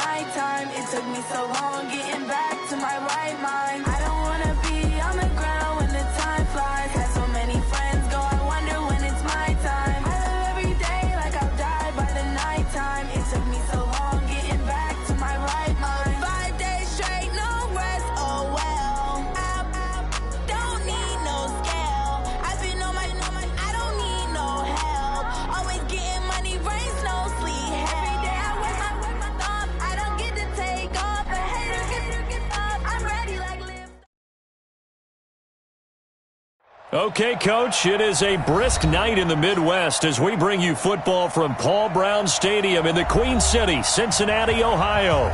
nighttime. It took me so long getting back to my right mind. I don't wanna be on the ground when the time flies. Had so many friends go, I wonder when it's my time. I live every day like I'll die by the nighttime. It took me so long getting back to my right mind. 5 days straight, no rest, oh well. I don't need no scale. I've been on my, I don't need no help. Always getting money, rain, snow, sleet. Every day I work my thumb. I don't get to take off. A hater get up. I'm ready like live. Okay, Coach, it is a brisk night in the Midwest as we bring you football from Paul Brown Stadium in the Queen City, Cincinnati, Ohio.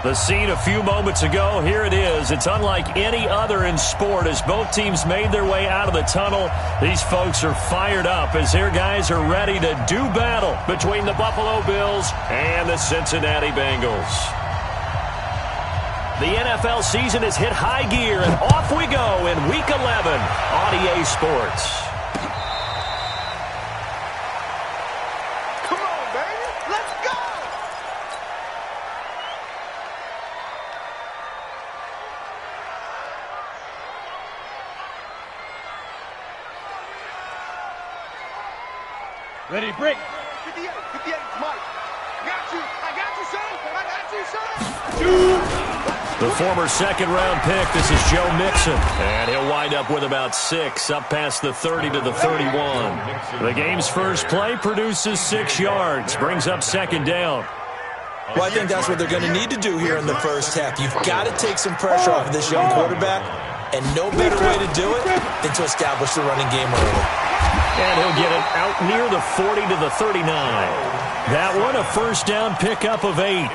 The scene a few moments ago, here it is. It's unlike any other in sport as both teams made their way out of the tunnel. These folks are fired up as their guys are ready to do battle between the Buffalo Bills and the Cincinnati Bengals. The NFL season has hit high gear, and off we go in Week 11 on EA Sports. Come on, baby. Let's go. Ready, break. 58, Mike. I got you, son. The former second-round pick, this is Joe Mixon, and he'll wind up with about 6, up past the 30 to the 31. The game's first play produces 6 yards, brings up second down. Well, I think that's what they're going to need to do here in the first half. You've got to take some pressure off of this young quarterback, and no better way to do it than to establish the running game early. And he'll get it out near the 40 to the 39. That one, a first down pickup of 8.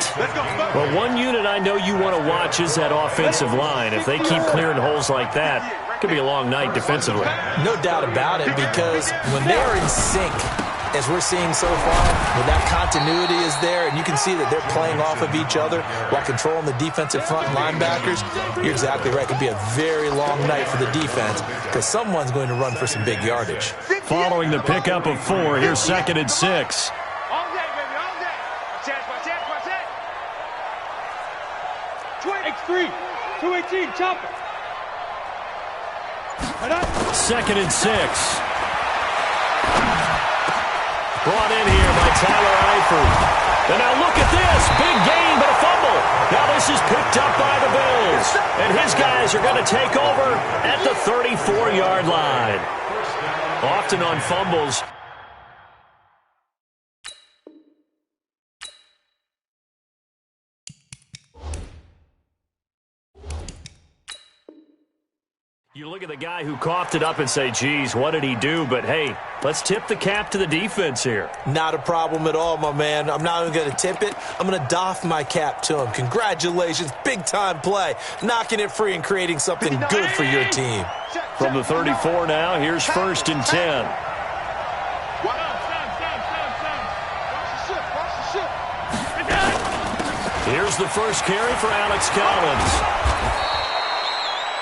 Well, one unit I know you want to watch is that offensive line. If they keep clearing holes like that, it could be a long night defensively. No doubt about it, because when they're in sync, as we're seeing so far, when that continuity is there, and you can see that they're playing off of each other while controlling the defensive front linebackers, you're exactly right. It could be a very long night for the defense because someone's going to run for some big yardage. Following the pickup of 4, here's 2nd and 6. All day, baby, all day. Watch that. X3, 218, chopper. 2nd and 6. Brought in here by Tyler Eifert. And now look at this. Big gain, but a fumble. Now this is picked up by the Bills. And his guys are going to take over at the 34-yard line. Often on fumbles, you look at the guy who coughed it up and say, geez, what did he do? But, hey, let's tip the cap to the defense here. Not a problem at all, my man. I'm not even going to tip it. I'm going to doff my cap to him. Congratulations. Big-time play. Knocking it free and creating something good for your team. From the 34 now, here's 1st and 10. Here's the first carry for Alex Collins.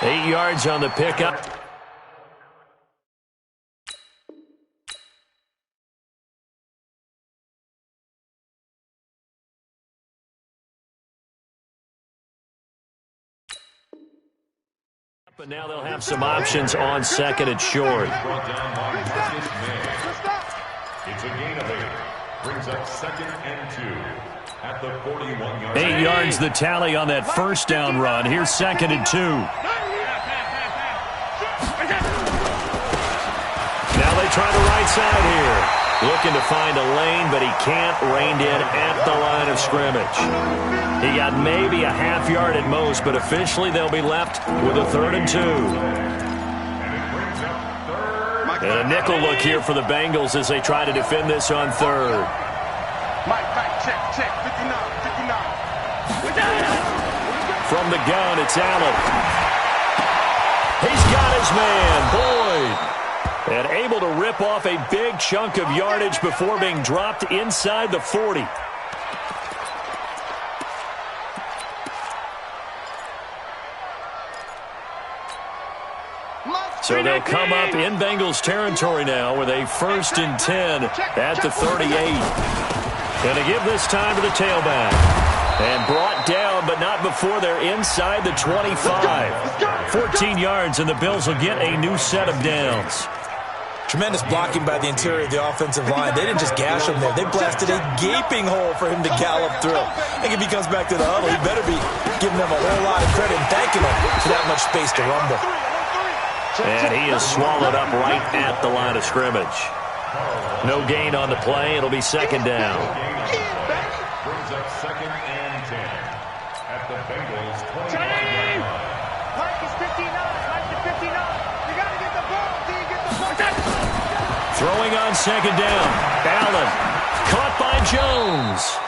8 yards on the pickup. But now they'll have some options on 2nd and short. It's a gain of 8. Brings up 2nd and 2. At the 41-yard 8 yards the tally on that first down run. Here's 2nd and 2. Now they try the right side here. Looking to find a lane, but he can't. Reined in at the line of scrimmage. He got maybe a half yard at most, but officially they'll be left with a 3rd and 2. And a nickel look here for the Bengals as they try to defend this on 3rd. Mike, check, 59. From the gun, it's Allen. He's got his man, Boyd. And able to rip off a big chunk of yardage before being dropped inside the 40. So they'll come up in Bengals territory now with a 1st and 10 at the 38. And to give this time to the tailback. And brought down, but not before they're inside the 25. 14 yards, and the Bills will get a new set of downs. Tremendous blocking by the interior of the offensive line. They didn't just gash him there. They blasted a gaping hole for him to gallop through. I think if he comes back to the huddle, he better be giving them a whole lot of credit and thanking them for that much space to rumble. And he is swallowed up right at the line of scrimmage. No gain on the play. It'll be second down. Brings up second and 10 at the Bengals 25-yard line. Mike is 59. Mike is 59. You got to get the ball. Do you get the ball? Throwing on second down. Allen caught by Jones.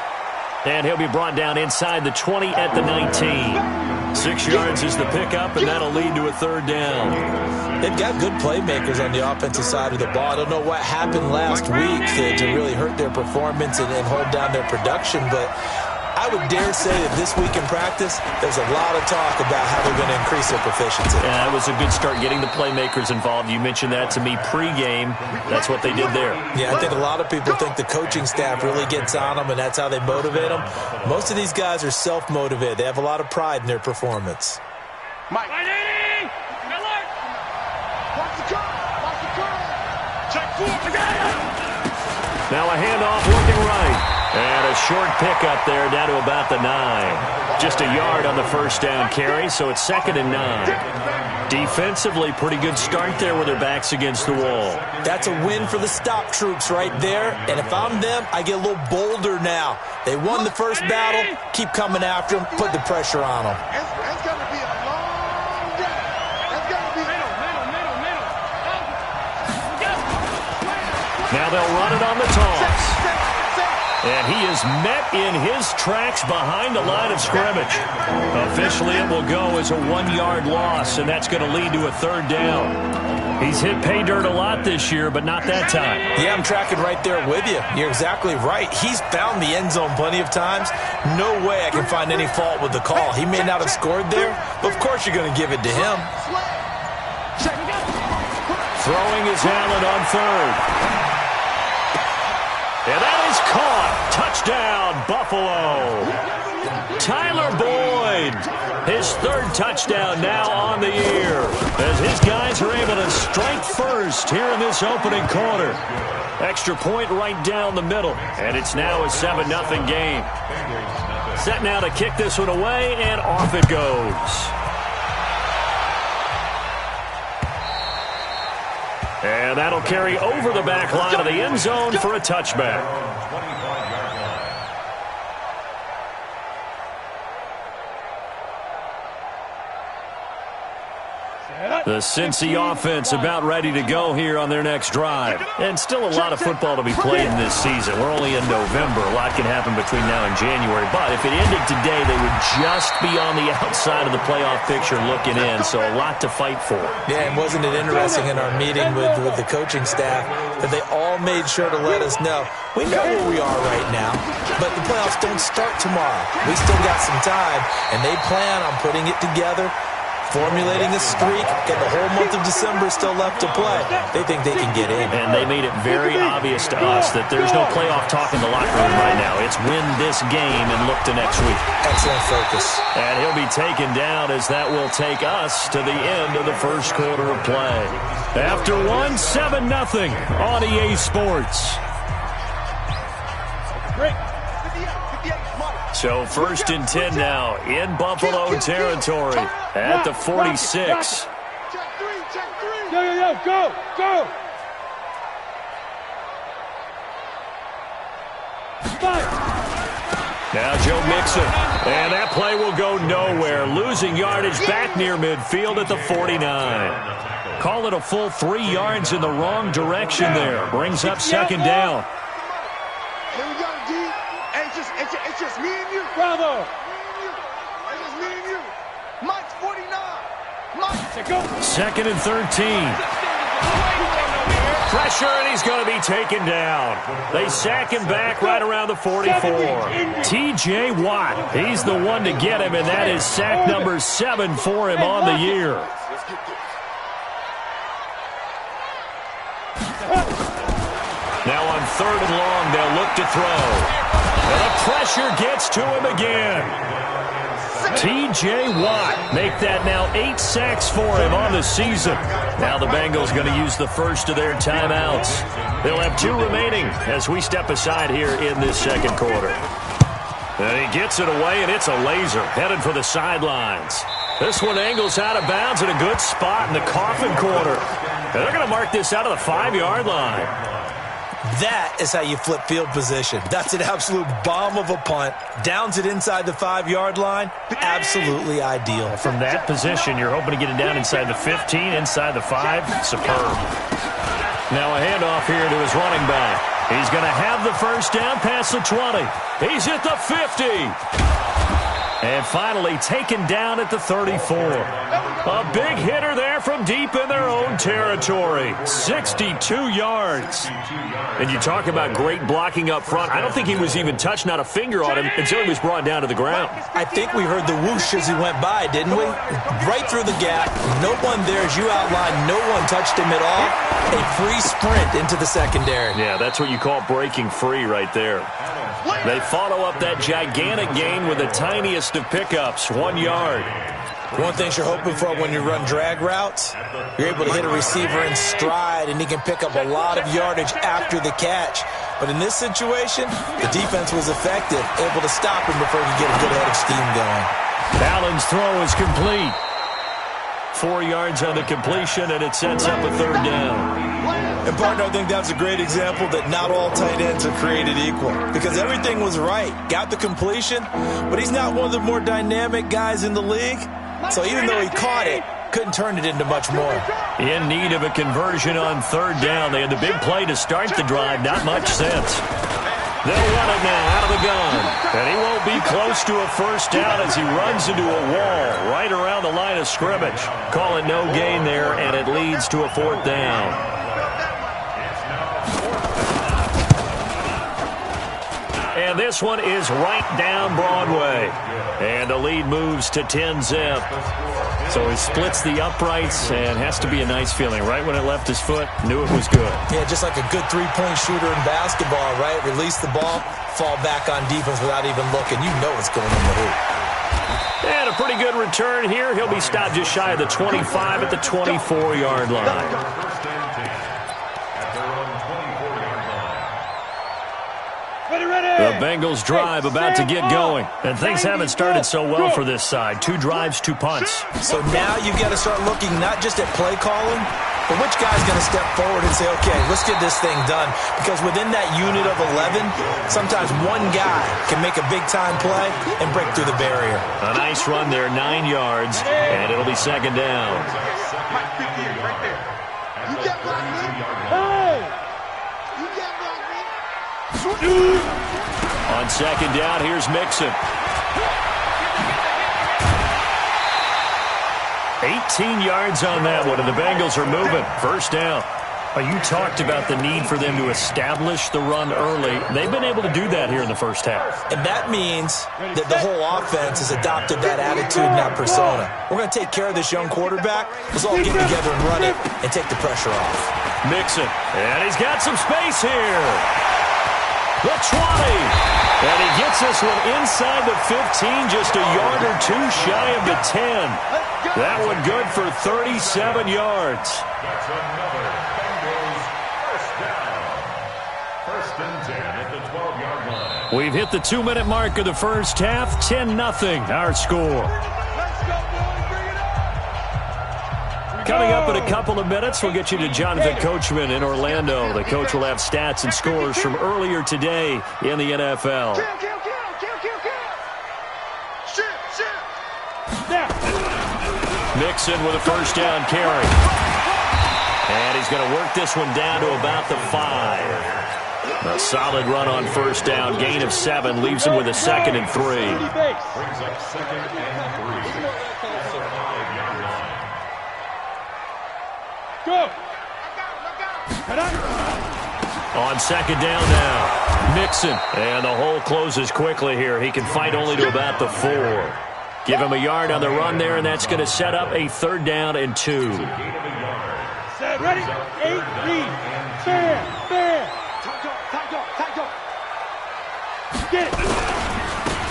And he'll be brought down inside the 20 at the 19. 6 yards is the pickup, and that'll lead to a third down. They've got good playmakers on the offensive side of the ball. I don't know what happened last week to really hurt their performance and hold down their production, but I would dare say that this week in practice, there's a lot of talk about how they're going to increase their proficiency. Yeah, that was a good start getting the playmakers involved. You mentioned that to me pregame. That's what they did there. Yeah, I think a lot of people think the coaching staff really gets on them, and that's how they motivate them. Most of these guys are self-motivated. They have a lot of pride in their performance. Mike. Watch the curl. Watch the curl. Check four. Now a handoff looking right. And a short pickup there down to about the 9. Just a yard on the first down carry, so it's second and 9. Defensively, pretty good start there with their backs against the wall. That's a win for the stop troops right there. And if I'm them, I get a little bolder now. They won the first battle. Keep coming after them. Put the pressure on them. It's going to be a long day. It's going to be middle. Now they'll run it on the toss. And he is met in his tracks behind the line of scrimmage. Officially, it will go as a 1-yard loss, and that's going to lead to a third down. He's hit pay dirt a lot this year, but not that time. Yeah, I'm tracking right there with you. You're exactly right. He's found the end zone plenty of times. No way I can find any fault with the call. He may not have scored there, but of course you're going to give it to him. Throwing is Allen on third. And that is caught. Touchdown, Buffalo. Tyler Boyd, his third touchdown now on the year, as his guys are able to strike first here in this opening quarter. Extra point right down the middle, and it's now a 7-0 game. Set now to kick this one away, and off it goes. And that'll carry over the back line of the end zone for a touchback. The Cincy offense about ready to go here on their next drive. And still a lot of football to be played in this season. We're only in November. A lot can happen between now and January. But if it ended today, they would just be on the outside of the playoff picture looking in. So a lot to fight for. Yeah, and wasn't it interesting in our meeting with the coaching staff that they all made sure to let us know, we know where we are right now, but the playoffs don't start tomorrow. We still got some time, and they plan on putting it together, formulating a streak, and the whole month of December is still left to play. They think they can get in. And they made it very obvious to us that there's no playoff talk in the locker room right now. It's win this game and look to next week. Excellent focus. And he'll be taken down as that will take us to the end of the first quarter of play. After 7-0 on EA Sports. So 1st and 10 now in Buffalo territory at the 46. Go. Now Joe Mixon, and that play will go nowhere. Losing yardage back near midfield at the 49. Call it a full 3 yards in the wrong direction there. Brings up second down. Here we go, D. It's just me and you. Bravo. It's just me and you. Mike's 49. Mike. Second and 13. Pressure, and he's going to be taken down. They sack him back right around the 44. T.J. Watt, he's the one to get him, and that is sack number 7 for him on the year. Now on 3rd and long, they'll look to throw. And the pressure gets to him again. T.J. Watt make that now 8 sacks for him on the season. Now the Bengals going to use the first of their timeouts. They'll have 2 remaining as we step aside here in this second quarter. And he gets it away, and it's a laser headed for the sidelines. This one angles out of bounds at a good spot in the coffin corner. And they're going to mark this out of the 5-yard line. That is how you flip field position. That's an absolute bomb of a punt. Downs it inside the 5-yard line. Absolutely ideal. From that position, you're hoping to get it down inside the 15, inside the 5. Superb. Now a handoff here to his running back. He's going to have the first down past the 20. He's at the 50. And finally taken down at the 34. A big hitter there from deep in their own territory. 62 yards. And you talk about great blocking up front. I don't think he was even touched, not a finger on him, until he was brought down to the ground. I think we heard the whoosh as he went by, didn't we? Right through the gap. No one there, as you outlined. No one touched him at all. A free sprint into the secondary. Yeah, that's what you call breaking free right there. They follow up that gigantic gain with the tiniest of pickups, 1 yard. One thing you're hoping for when you run drag routes, you're able to hit a receiver in stride, and he can pick up a lot of yardage after the catch. But in this situation, the defense was effective, able to stop him before he could get a good head of steam going. Allen's throw is complete. 4 yards on the completion, and it sets up a 3rd down. And, partner, I think that's a great example that not all tight ends are created equal, because everything was right. Got the completion, but he's not one of the more dynamic guys in the league. So even though he caught it, couldn't turn it into much more. In need of a conversion on 3rd down. They had the big play to start the drive. Not much sense. They'll run it now out of the gun. And he won't be close to a first down as he runs into a wall right around the line of scrimmage. Call it no gain there, and it leads to a 4th down. And this one is right down Broadway. And the lead moves to 10-zip. So he splits the uprights and has to be a nice feeling. Right when it left his foot, knew it was good. Yeah, just like a good three-point shooter in basketball, right? Release the ball, fall back on defense without even looking. You know it's going in the hoop. And a pretty good return here. He'll be stopped just shy of the 25 at the 24-yard line. The Bengals drive about to get going. And things haven't started so well for this side. 2 drives, 2 punts. So now you've got to start looking not just at play calling, but which guy's going to step forward and say, okay, let's get this thing done. Because within that unit of 11, sometimes one guy can make a big-time play and break through the barrier. A nice run there, 9 yards, and it'll be 2nd down. You can't block me. Hey! You can't block me. On 2nd down, here's Mixon. 18 yards on that one, and the Bengals are moving. 1st down. You talked about the need for them to establish the run early. They've been able to do that here in the first half. And that means that the whole offense has adopted that attitude and that persona. We're going to take care of this young quarterback. Let's all get together and run it and take the pressure off. Mixon, and he's got some space here. The 20. And he gets this one inside the 15, just a yard or 2 shy of the 10. That one good for 37 yards. That's another Bengals first down. 1st and 10 at the 12-yard line. We've hit the 2-minute mark of the first half. 10-0 our score. Coming up in a couple of minutes, we'll get you to Jonathan Coachman in Orlando. The coach will have stats and scores from earlier today in the NFL. Mixon with a 1st down carry. And he's going to work this one down to about the 5. A solid run on 1st down. Gain of 7 leaves him with a 2nd and 3. Brings up 2nd and 3. Go! On 2nd down now, Mixon. And the hole closes quickly here. He can fight only to about the 4. Give him a yard on the run there, and that's going to set up a 3rd down and 2. Set, ready, 8, fair.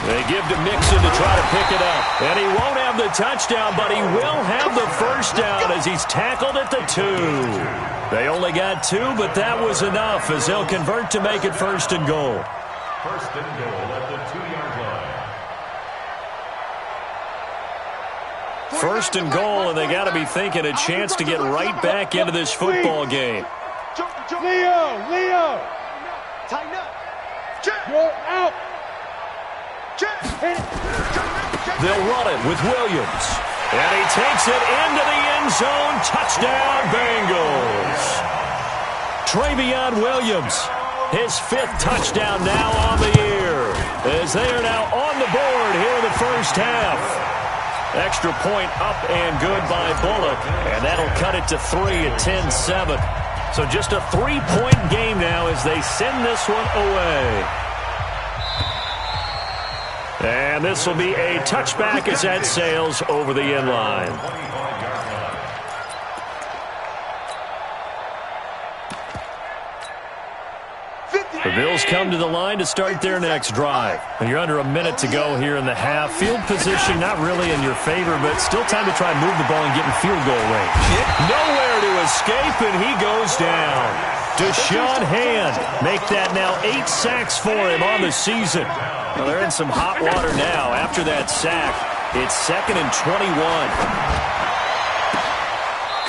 They give to Mixon to try to pick it up. And he won't have the touchdown, but he will have the first down as he's tackled at the 2. They only got 2, but that was enough as they'll convert to make it 1st and goal. 1st and goal at the 2-yard line. 1st and goal, and they got to be thinking a chance to get right back into this football game. Leo! Tighten up. You're out. They'll run it with Williams. And he takes it into the end zone. Touchdown, Bengals. Travion Williams, his 5th touchdown now on the year, as they are now on the board here in the first half. Extra point up and good by Bullock, and that'll cut it to 3 at 10-7. So just a 3-point game now as they send this one away. And this will be a touchback as that sails over the end line. The Bills come to the line to start their next drive. And you're under a minute to go here in the half. Field position not really in your favor, but still time to try and move the ball and get in field goal range. Nowhere to escape, and he goes down. Deshaun Hand make that now 8 sacks for him on the season. Well, they're in some hot water now. After that sack, it's 2nd and 21.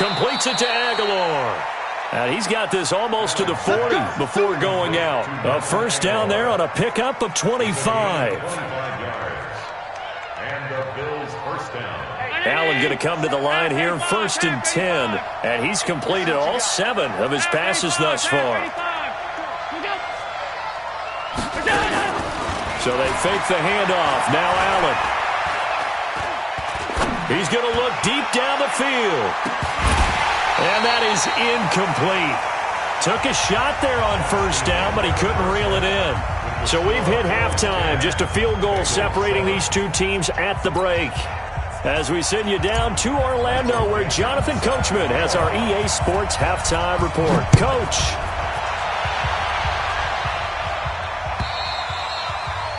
Completes it to Aguilar. And he's got this almost to the 40 before going out. A first down there on a pickup of 25. And the Bills' first down. Allen going to come to the line here, 1st and 10. And he's completed all 7 of his passes thus far. So they fake the handoff. Now Allen. He's going to look deep down the field. And that is incomplete. Took a shot there on first down, but he couldn't reel it in. So we've hit halftime. Just a field goal separating these two teams at the break. As we send you down to Orlando, where Jonathan Coachman has our EA Sports halftime report. Coach.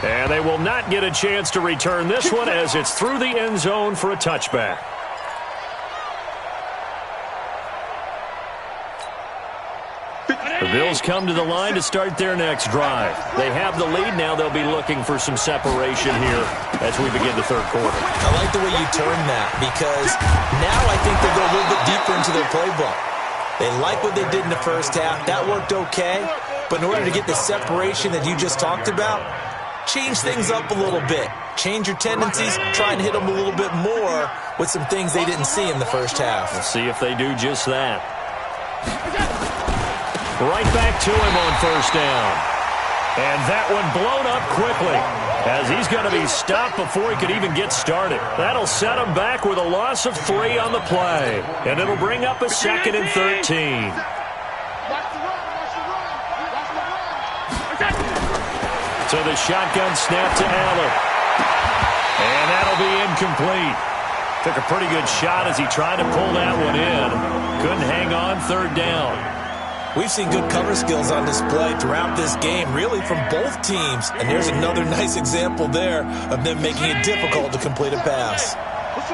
And they will not get a chance to return this one as it's through the end zone for a touchback. The Bills come to the line to start their next drive. They have the lead. Now they'll be looking for some separation here as we begin the third quarter. I like the way you turn that, because now I think they'll go a little bit deeper into their playbook. They like what they did in the first half. That worked okay. But in order to get the separation that you just talked about, change things up a little bit. Change your tendencies. Try and hit them a little bit more with some things they didn't see in the first half. We'll see if they do just that. Right back to him on first down. And that one blown up quickly as he's going to be stopped before he could even get started. That'll set him back with a loss of 3 on the play. And it'll bring up a 2nd and 13. So the shotgun snap to Allen. And that'll be incomplete. Took a pretty good shot as he tried to pull that one in. Couldn't hang on, 3rd down. We've seen good cover skills on display throughout this game, really from both teams. And there's another nice example there of them making it difficult to complete a pass.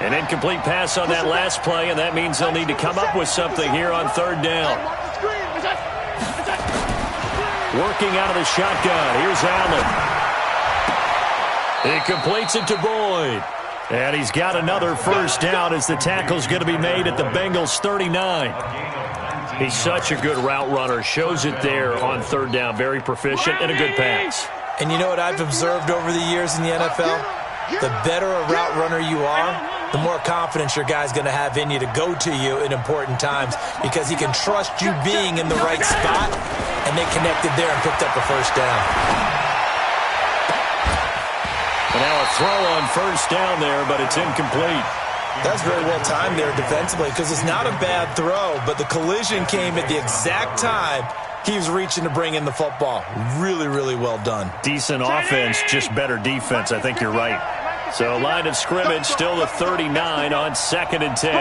An incomplete pass on that last play, and that means they'll need to come up with something here on 3rd down. Working out of the shotgun. Here's Allen. He completes it to Boyd. And he's got another first down as the tackle's going to be made at the Bengals' 39. He's such a good route runner. Shows it there on 3rd down. Very proficient and a good pass. And you know what I've observed over the years in the NFL? The better a route runner you are, the more confidence your guy's going to have in you to go to you in important times, because he can trust you being in the right spot, and they connected there and picked up the first down. And now a throw on first down there, but it's incomplete. That's very well timed there defensively, because it's not a bad throw, but the collision came at the exact time he was reaching to bring in the football. Really, really well done. Decent offense, just better defense. I think you're right. So line of scrimmage, still the 39 on 2nd and 10.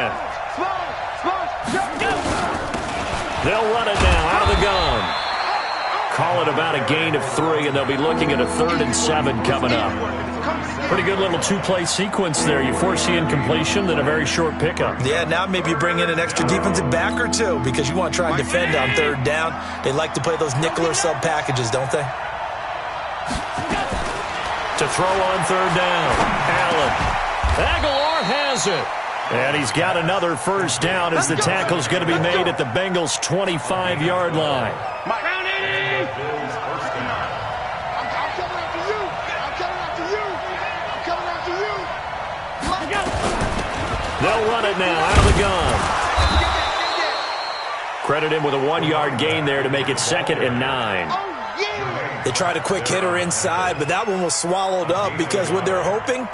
They'll run it now out of the gun. Call it about a gain of 3, and they'll be looking at a 3rd and 7 coming up. Pretty good little two-play sequence there. You force the incompletion, then a very short pickup. Yeah, now maybe you bring in an extra defensive back or two because you want to try and defend on 3rd down. They like to play those nickel or sub packages, don't they? To throw on 3rd down, Allen. Aguilar has it. And he's got another first down as the tackle's going to be made at the Bengals' 25-yard line. I'm coming after you. I'm coming after you. I'm coming after you. They'll run it now out of the gun. Credit him with a 1-yard gain there to make it 2nd and 9. They tried a quick hitter inside, but that one was swallowed up because what they're hoping,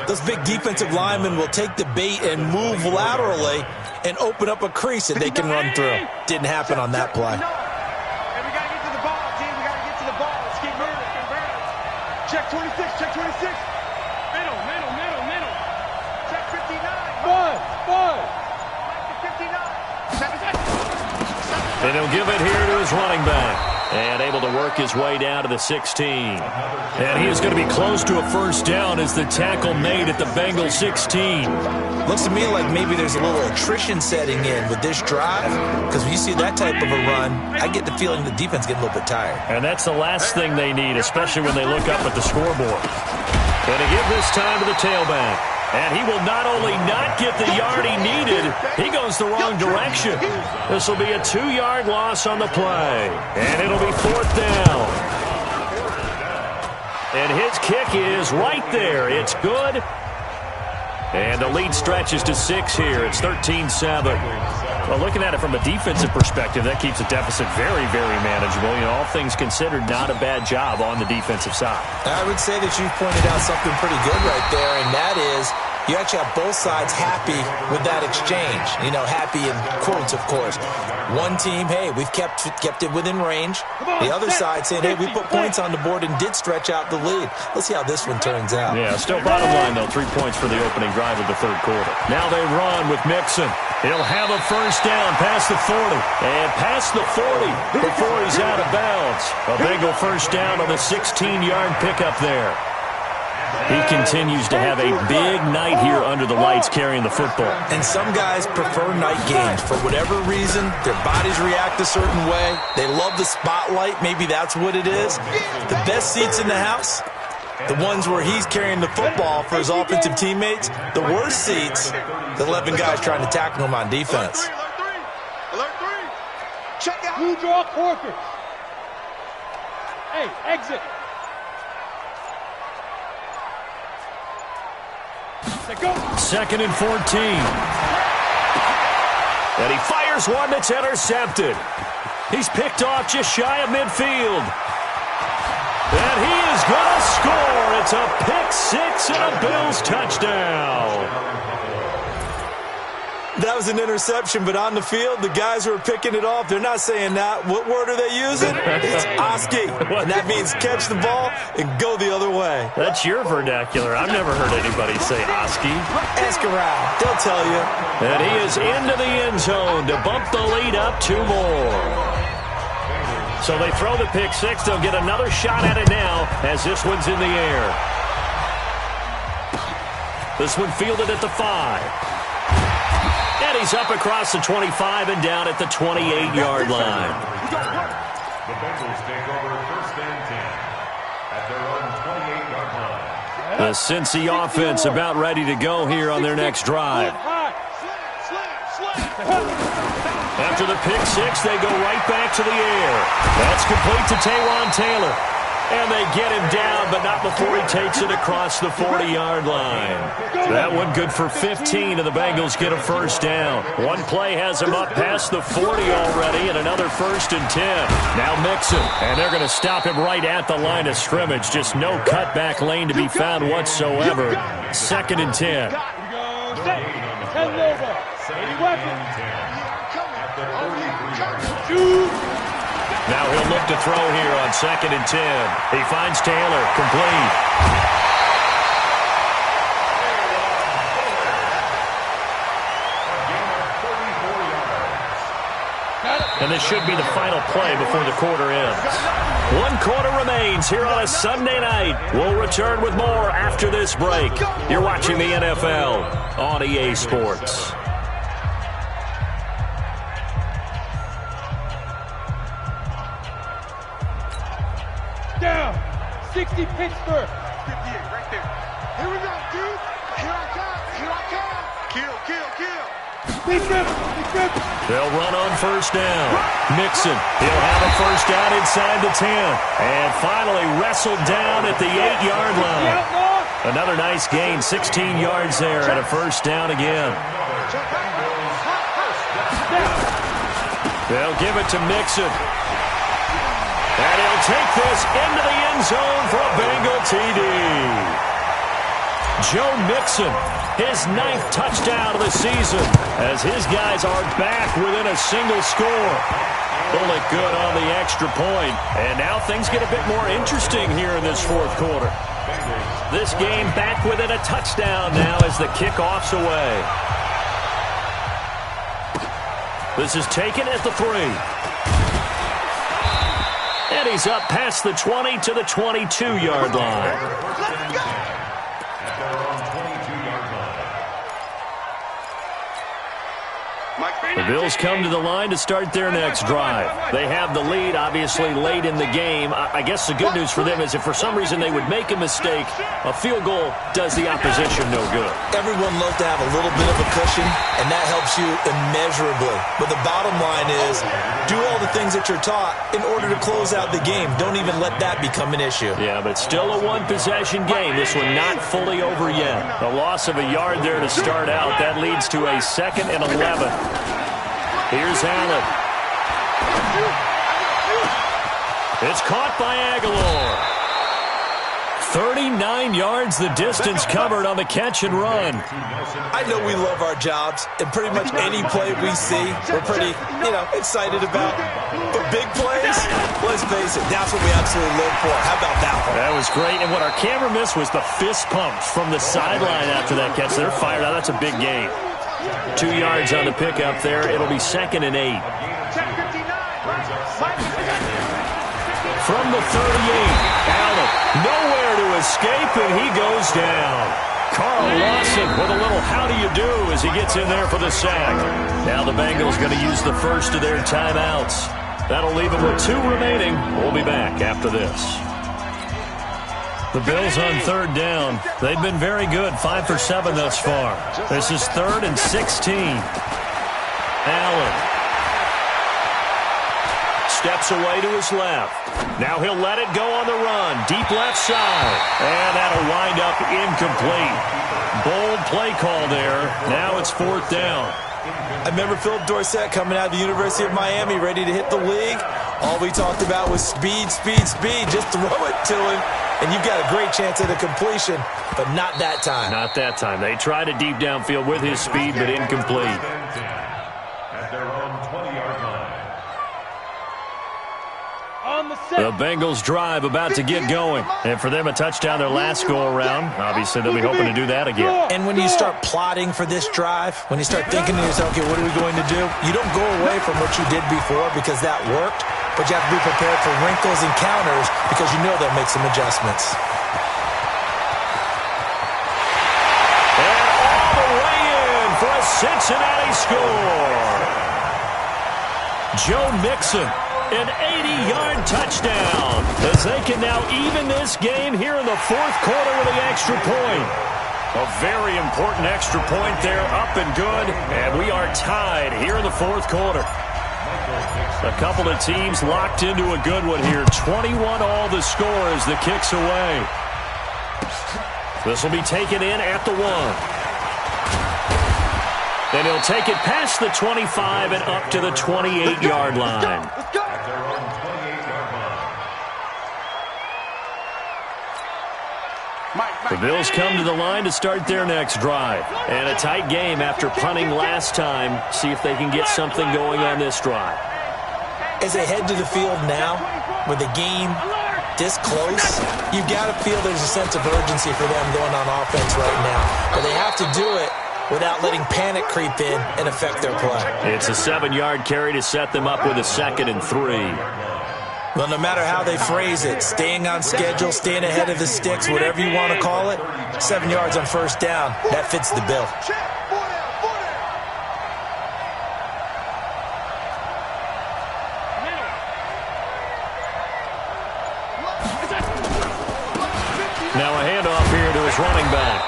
those big defensive linemen will take the bait and move laterally and open up a crease that they can run through. Didn't happen on that play. And we got to get to the ball, team. We got to get to the ball. Let's get moving. Check 26. Check 26. Middle. Check 59. Bud. 59. And he'll give it here to his running back. And able to work his way down to the 16. And he is going to be close to a first down as the tackle made at the Bengals 16. Looks to me like maybe there's a little attrition setting in with this drive, because when you see that type of a run, I get the feeling the defense getting a little bit tired. And that's the last thing they need, especially when they look up at the scoreboard. And to give this time to the tailback. And he will not only not get the yard he needed, he goes the wrong direction. This will be a 2-yard loss on the play. And it'll be 4th down. And his kick is right there. It's good. And the lead stretches to 6 here. It's 13-7. Well, looking at it from a defensive perspective, that keeps the deficit very, very manageable. You know, all things considered, not a bad job on the defensive side. I would say that you've pointed out something pretty good right there, and that is you actually have both sides happy with that exchange. You know, happy in quotes, of course. One team, hey, we've kept it within range. The other side saying, hey, we put points on the board and did stretch out the lead. Let's see how this one turns out. Yeah, still bottom line, though, 3 points for the opening drive of the 3rd quarter. Now they run with Mixon. He'll have a first down past the 40. And past the 40 before he's out of bounds. A Bengal first down on the 16-yard pickup there. He continues to have a big night here under the lights carrying the football. And some guys prefer night games. For whatever reason, their bodies react a certain way. They love the spotlight. Maybe that's what it is. The best seats in the house, the ones where he's carrying the football for his offensive teammates. The worst seats, the 11 guys trying to tackle him on defense. Alert 3. Check out. Blue draw Corker. Hey, exit. 2nd and 14. And he fires one that's intercepted. He's picked off just shy of midfield. And he is going to score. It's a pick 6 and a Bills touchdown. That was an interception, but on the field, the guys who are picking it off, they're not saying that. What word are they using? It's Oski. And that means catch the ball and go the other way. That's your vernacular. I've never heard anybody say Oski. Ask around. They'll tell you. And he is into the end zone to bump the lead up 2 more. So they throw the pick 6. They'll get another shot at it now as this one's in the air. This one fielded at the 5. And he's up across the 25 and down at the 28-yard line. The Bengals take over 1st and 10 at their own 28-yard line. The Cincy offense about ready to go here on their next drive. After the pick 6, they go right back to the air. That's complete to Taywan Taylor. And they get him down, but not before he takes it across the 40-yard line. That one good for 15, and the Bengals get a first down. One play has him up past the 40 already, and another 1st and 10. Now Mixon, and they're going to stop him right at the line of scrimmage. Just no cutback lane to be found whatsoever. 2nd and 10. Now he'll look to throw here on 2nd and 10. He finds Taylor, complete. and this should be the final play before the quarter ends. 1 quarter remains here on a Sunday night. We'll return with more after this break. You're watching the NFL on EA Sports. Down. 60 Pittsburgh. 58 right there. Here we go, dude. Here I come. Here I come. Kill, kill, kill. Big rip. Big rip. They'll run on first down. Mixon. He'll have a first down inside the 10. And finally wrestled down at the 8-yard line. Another nice gain. 16 yards there and a first down again. They'll give it to Mixon. And he'll take this into the end zone for a Bengal TD. Joe Mixon, his 9th touchdown of the season, as his guys are back within a single score. Pull it good on the extra point. And now things get a bit more interesting here in this 4th quarter. This game back within a touchdown now as the kickoff's away. This is taken at the 3. And he's up past the 20 to the 22-yard line. At their own 22-yard line. The Bills come to the line to start their next drive. They have the lead, obviously, late in the game. I guess the good news for them is if for some reason they would make a mistake, a field goal does the opposition no good. Everyone loves to have a little bit of a cushion, and that helps you immeasurably. But the bottom line is, do all the things that you're taught in order to close out the game. Don't even let that become an issue. Yeah, but still a one-possession game. This one not fully over yet. A loss of a yard there to start out. That leads to a 2nd and 11. Here's Allen. It's caught by Aguilar. 39 yards the distance covered on the catch and run. I know we love our jobs, and pretty much any play we see, we're pretty, excited about. But big plays, let's face it, that's what we absolutely live for. How about that one? That was great, and what our camera missed was the fist pumps from the sideline after that catch. They're fired out. That's a big gain. 2 yards on the pickup there. It'll be 2nd and 8. From the 38, Allen nowhere to escape, and he goes down. Carl Lawson with a little how do you do as he gets in there for the sack. Now the Bengals going to use the first of their timeouts. That'll leave them with 2 remaining. We'll be back after this. The Bills on 3rd down. They've been very good, 5 for 7 thus far. This is 3rd and 16. Allen steps away to his left. Now he'll let it go on the run. Deep left side. And that'll wind up incomplete. Bold play call there. Now it's 4th down. I remember Philip Dorsett coming out of the University of Miami ready to hit the league. All we talked about was speed, speed, speed. Just throw it to him, and you've got a great chance at a completion, but not that time. Not that time. They tried a deep downfield with his speed, but incomplete. At their own 20-yard line. The Bengals drive about to get going. And for them, a touchdown their last go-around. Obviously, they'll be hoping to do that again. And when you start plotting for this drive, when you start thinking to yourself, okay, what are we going to do? You don't go away from what you did before because that worked, but you have to be prepared for wrinkles and counters because you know they'll make some adjustments. And all the way in for a Cincinnati score. Joe Mixon. An 80-yard touchdown as they can now even this game here in the 4th quarter with the extra point. A very important extra point there, up and good, and we are tied here in the 4th quarter. A couple of teams locked into a good one here. 21 all the score as the kick's away. This will be taken in at the 1. Then he'll take it past the 25 and up to the 28-yard line. The Bills come to the line to start their next drive. And a tight game after punting last time. See if they can get something going on this drive. As they head to the field now, with the game this close, you've got to feel there's a sense of urgency for them going on offense right now. But they have to do it without letting panic creep in and affect their play. It's a 7-yard carry to set them up with a 2nd and 3. Well, no matter how they phrase it, staying on schedule, staying ahead of the sticks, whatever you want to call it, 7 yards on first down, that fits the bill. Now a handoff here to his running back.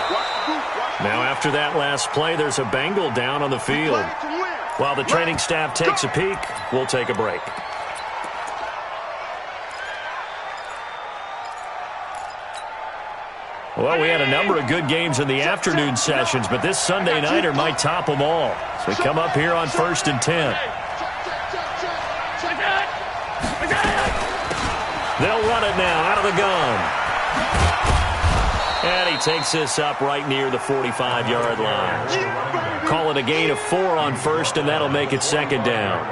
Now after that last play, there's a Bengal down on the field. While the training staff takes a peek, we'll take a break. Well, we had a number of good games in the afternoon sessions, but this Sunday nighter might top them all. So we come up here on 1st and 10. They'll run it now out of the gun. And he takes this up right near the 45-yard line. Call it a gain of 4 on first, and that'll make it 2nd down.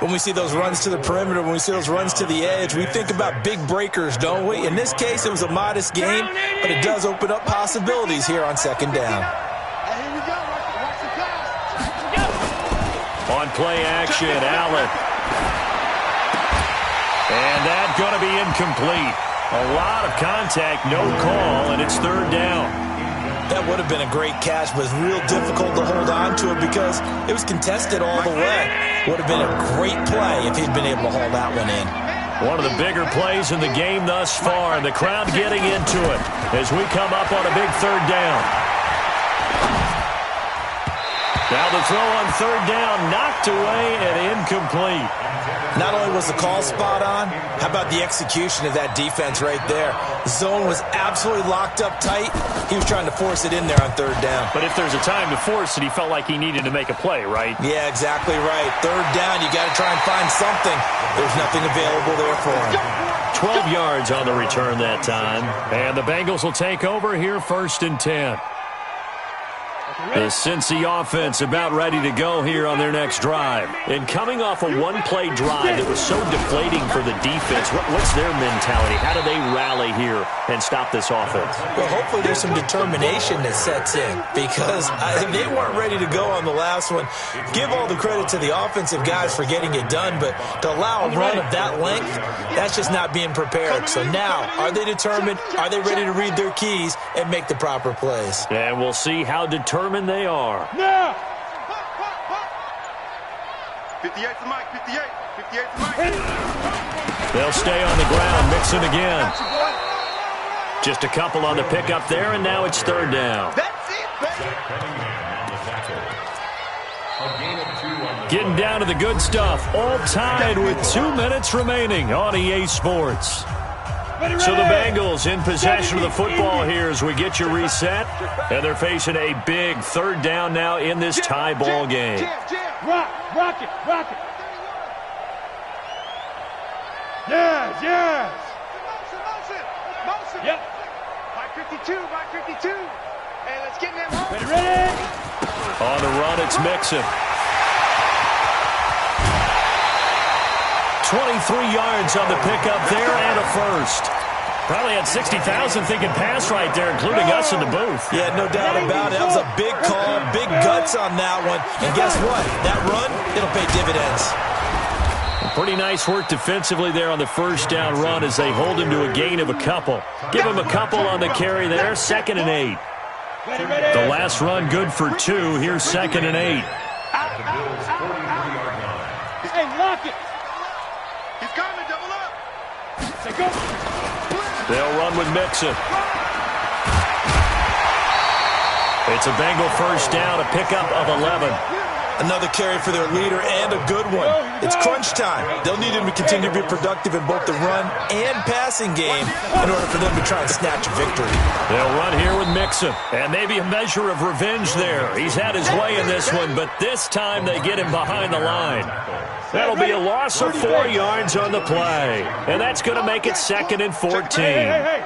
When we see those runs to the perimeter, when we see those runs to the edge, we think about big breakers, don't we? In this case, it was a modest gain, but it does open up possibilities here on 2nd down. On play action, Allen. And that's going to be incomplete. A lot of contact, no call, and it's 3rd down. That would have been a great catch, but it's real difficult to hold on to it because it was contested all the way. Would have been a great play if he'd been able to haul that one in. One of the bigger plays in the game thus far, and the crowd getting into it as we come up on a big 3rd down. Now the throw on 3rd down, knocked away and incomplete. Not only was the call spot on, how about the execution of that defense right there? Zone was absolutely locked up tight. He was trying to force it in there on 3rd down. But if there's a time to force it, he felt like he needed to make a play, right? Yeah, exactly right. 3rd down, you got to try and find something. There's nothing available there for him. 12 yards on the return that time. And the Bengals will take over here 1st and 10. The Cincy offense about ready to go here on their next drive. And coming off a one-play drive that was so deflating for the defense, what's their mentality? How do they rally here and stop this offense? Well, hopefully there's some determination that sets in because they weren't ready to go on the last one. Give all the credit to the offensive guys for getting it done, but to allow a run of that length, that's just not being prepared. So now, are they determined? Are they ready to read their keys and make the proper plays? And we'll see how determined they are. Now! 58 to Mike, 58. 58 to Mike. They'll stay on the ground, mixing again. Just a couple on the pickup there, and now it's 3rd down. That's it, baby. Getting down to the good stuff. All tied with 2 minutes remaining on EA Sports. So the Bengals in possession of the football here as we get you reset. And they're facing a big 3rd down now in this tie ball game. Rock it. Yes. Motion. Yep. Mike 52. Hey, let's get in there. Ready? On the run, it's Mixon. 23 yards on the pickup there and a first. Probably had 60,000 thinking pass right there, including us in the booth. Yeah, no doubt about it. That was a big call, big guts on that one. And guess what? That run, it'll pay dividends. Pretty nice work defensively there on the 1st down run as they hold him to a gain of a couple. Give him a couple on the carry there, 2nd and 8. The last run good for 2. Here's 2nd and 8. Hey, lock it. He's coming, double up. Say go. They'll run with Mixon. It's a Bengal 1st down, a pickup of 11. Another carry for their leader and a good one. It's crunch time. They'll need him to continue to be productive in both the run and passing game in order for them to try and snatch a victory. They'll run here with Mixon. And maybe a measure of revenge there. He's had his way in this one, but this time they get him behind the line. That'll be a loss of 4 yards on the play. And that's going to make it 2nd and 14. Hey.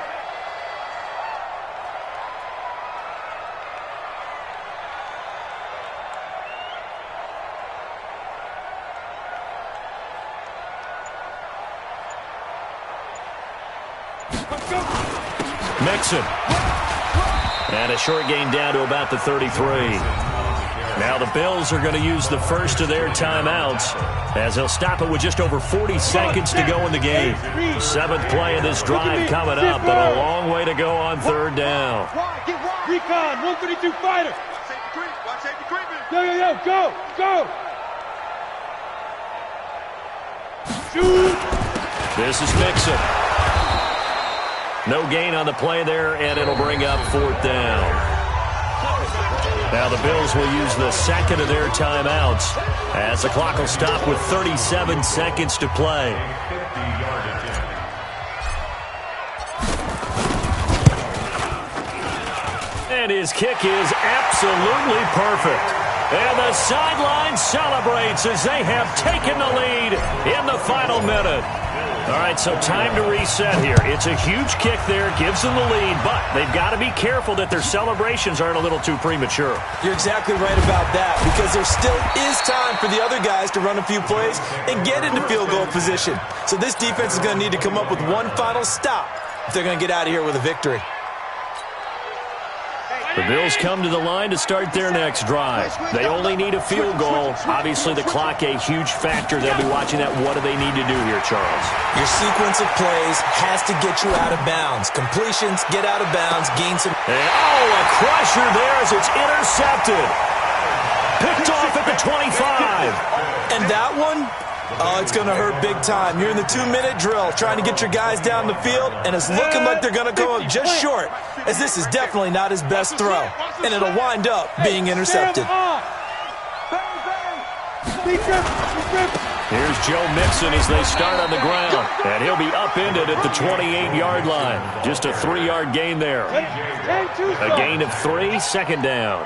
Mixon. And a short gain down to about the 33. Now the Bills are going to use the first of their timeouts as they'll stop it with just over 40 seconds to go in the game. 7th play of this drive coming up, but a long way to go on 3rd down. Recon, 132 fighter. Yo, go, go. Shoot. This is Mixon. No gain on the play there, and it'll bring up 4th down. Now the Bills will use the second of their timeouts as the clock will stop with 37 seconds to play. And his kick is absolutely perfect. And the sideline celebrates as they have taken the lead in the final minute. All right, so time to reset here. It's a huge kick there, gives them the lead, but they've got to be careful that their celebrations aren't a little too premature. You're exactly right about that, because there still is time for the other guys to run a few plays and get into field goal position. So this defense is going to need to come up with one final stop if they're going to get out of here with a victory. The Bills come to the line to start their next drive. They only need a field goal. Obviously, the clock a huge factor. They'll be watching that. What do they need to do here, Charles? Your sequence of plays has to get you out of bounds. Completions, get out of bounds, gain some... And, a crusher there as it's intercepted. Picked off at the 25. And that one... Oh, it's going to hurt big time. You're in the 2-minute drill trying to get your guys down the field, and it's looking like they're going to come up just short, as this is definitely not his best throw, and it'll wind up being intercepted. Here's Joe Mixon as they start on the ground, and he'll be upended at the 28-yard line. Just a 3-yard gain there. A gain of 3, 2nd down.